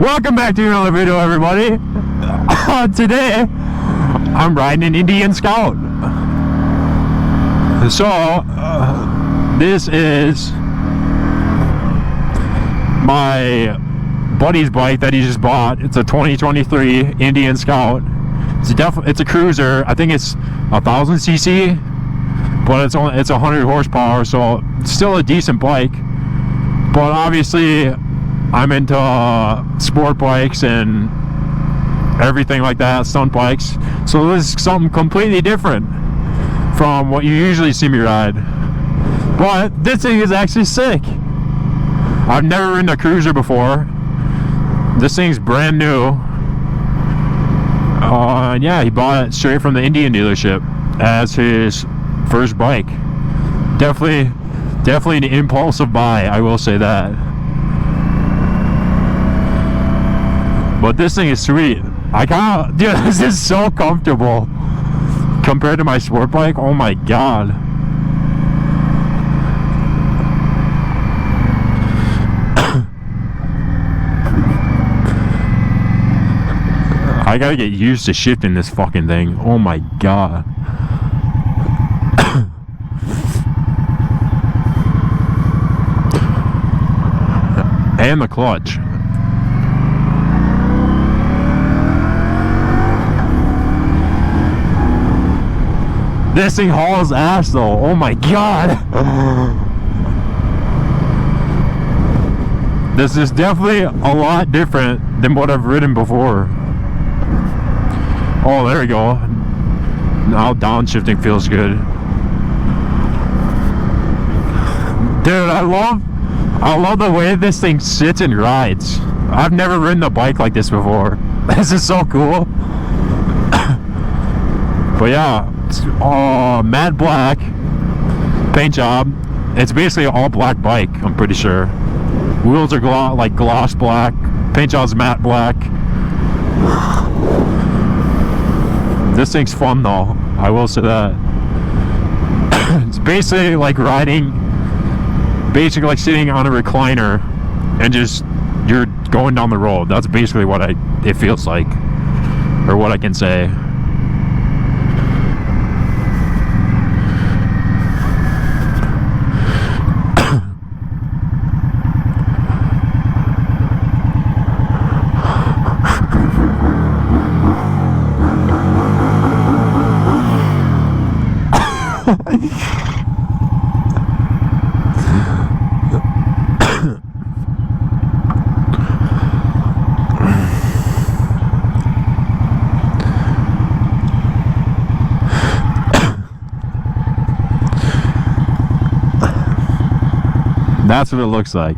Welcome back to another video, everybody. Today, I'm riding an Indian Scout. So, this is my buddy's bike that he just bought. It's a 2023 Indian Scout. It's a cruiser. I think it's 1,000 cc, but it's 100 horsepower, so it's still a decent bike. But obviously, I'm into sport bikes and everything like that, stunt bikes. So this is something completely different from what you usually see me ride. But this thing is actually sick. I've never ridden a cruiser before. This thing's brand new. And yeah, he bought it straight from the Indian dealership as his first bike. Definitely an impulsive buy, I will say that. But this thing is sweet. Dude, this is so comfortable compared to my sport bike. Oh my god. I gotta get used to shifting this fucking thing. Oh my god. And the clutch. This thing hauls ass though. Oh my god. This is definitely a lot different than what I've ridden before. Oh, there we go. Now downshifting feels good. Dude, I love the way this thing sits and rides. I've never ridden a bike like this before. This is so cool. But yeah, it's matte black paint job. It's basically an all black bike, I'm pretty sure. Wheels are gloss black. Paint job's matte black. This thing's fun though, I will say that. It's basically like basically like sitting on a recliner and just you're going down the road. That's basically what it feels like, or what I can say. That's what it looks like.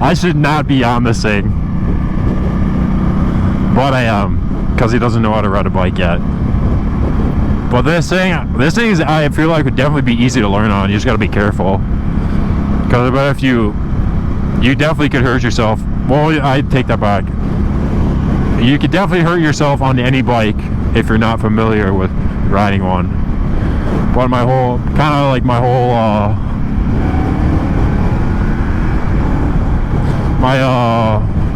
I should not be on this thing, but I am, because he doesn't know how to ride a bike yet. But this thing is, I feel like would definitely be easy to learn on. You just gotta be careful, because if you definitely could hurt yourself. Well, I take that back. You could definitely hurt yourself on any bike if you're not familiar with riding one. But my whole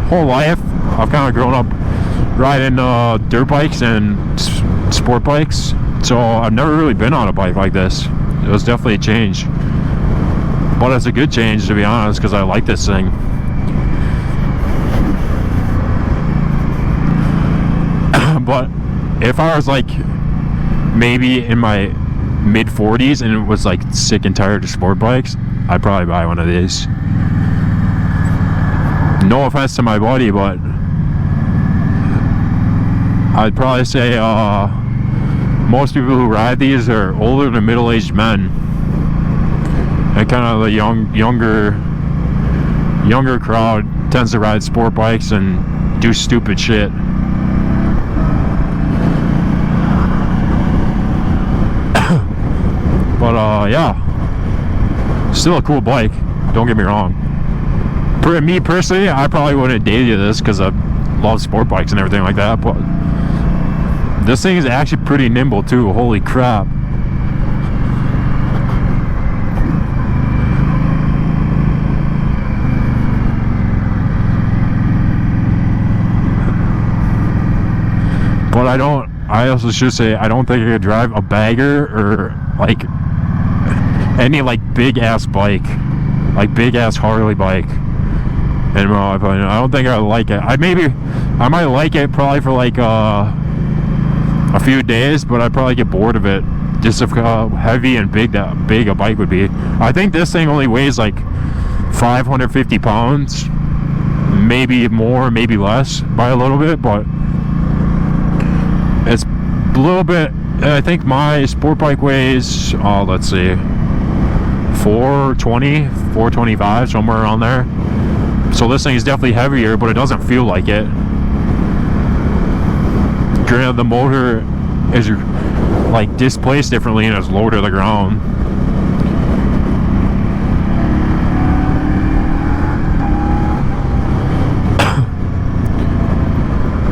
whole life, I've kind of grown up riding dirt bikes and sport bikes, so I've never really been on a bike like this. It was definitely a change, but it's a good change, to be honest, because I like this thing. But if I was like maybe in my mid 40s and it was like sick and tired of sport bikes, I'd probably buy one of these. No offense to my buddy, but I'd probably say most people who ride these are older than middle-aged men, and kind of the younger crowd tends to ride sport bikes and do stupid shit. But yeah, still a cool bike, don't get me wrong. For me personally, I probably wouldn't have dated this because I love sport bikes and everything like that, but this thing is actually pretty nimble too. Holy crap. But I also should say, I don't think I could drive a bagger or like any like big ass bike, like big ass Harley bike. In my opinion, I don't think I would like it. I might like it probably for like a few days, but I'd probably get bored of it just of how heavy and big a bike would be. I think this thing only weighs like 550 pounds, maybe more, maybe less by a little bit, but it's a little bit. I think my sport bike weighs, let's see, 420, 425, somewhere around there. So this thing is definitely heavier, but it doesn't feel like it. Granted, the motor is like displaced differently and it's lower to the ground.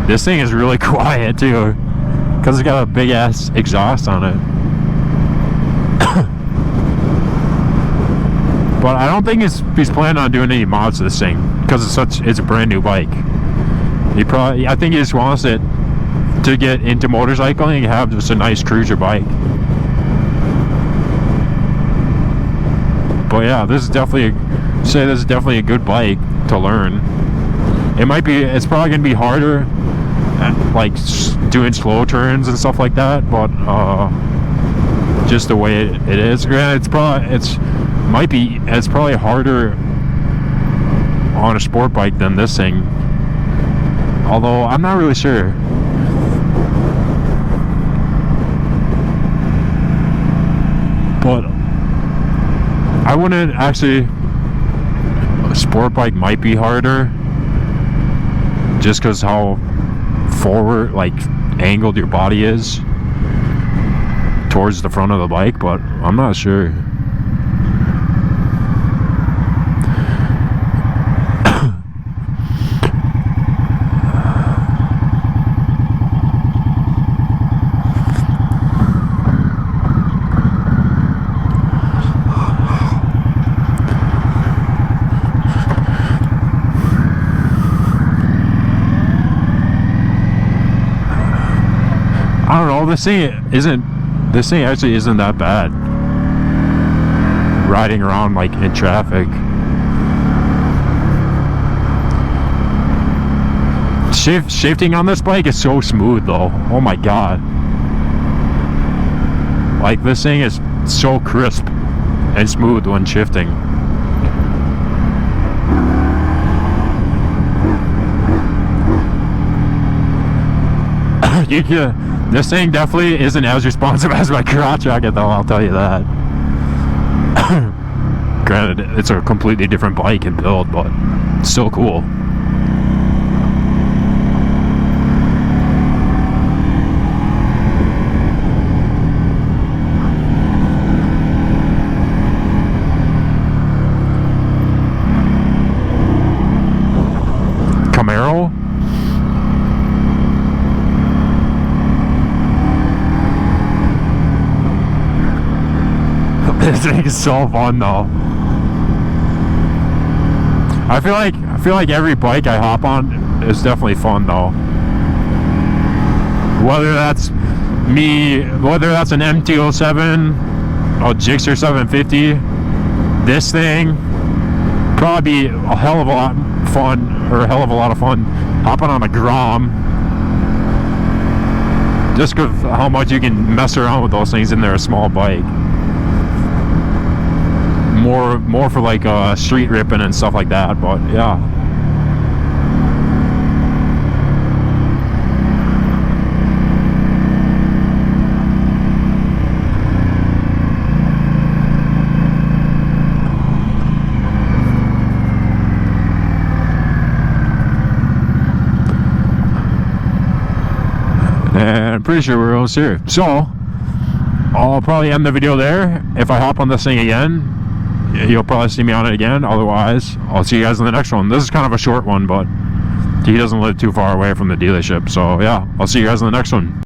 This thing is really quiet too, because it's got a big ass exhaust on it. But I don't think he's planning on doing any mods to this thing because it's a brand new bike. I think he just wants it to get into motorcycling and have just a nice cruiser bike. But yeah, this is definitely a good bike to learn. It's probably gonna be harder at, like doing slow turns and stuff like that, but just the way it is. Granted, it's probably harder on a sport bike than this thing, although I'm not really sure. But I wouldn't actually. A sport bike might be harder just because how forward, like angled your body is towards the front of the bike, but I'm not sure. I don't know, this thing actually isn't that bad riding around like in traffic. Shifting on this bike is so smooth though. Oh my god. Like this thing is so crisp and smooth when shifting. This thing definitely isn't as responsive as my crotch rocket though, I'll tell you that. Granted, it's a completely different bike and build, but it's still cool. Camaro? This thing is so fun though. I feel like every bike I hop on is definitely fun though. Whether that's an MT-07, a Gixxer 750, this thing probably be a hell of a lot of fun hopping on a Grom. Just because how much you can mess around with those things in their small bike. More for like street ripping and stuff like that, but yeah. and I'm pretty sure we're almost here. So I'll probably end the video there. If I hop on this thing again, you'll probably see me on it again. Otherwise, I'll see you guys in the next one. This is kind of a short one, but he doesn't live too far away from the dealership. So yeah, I'll see you guys in the next one.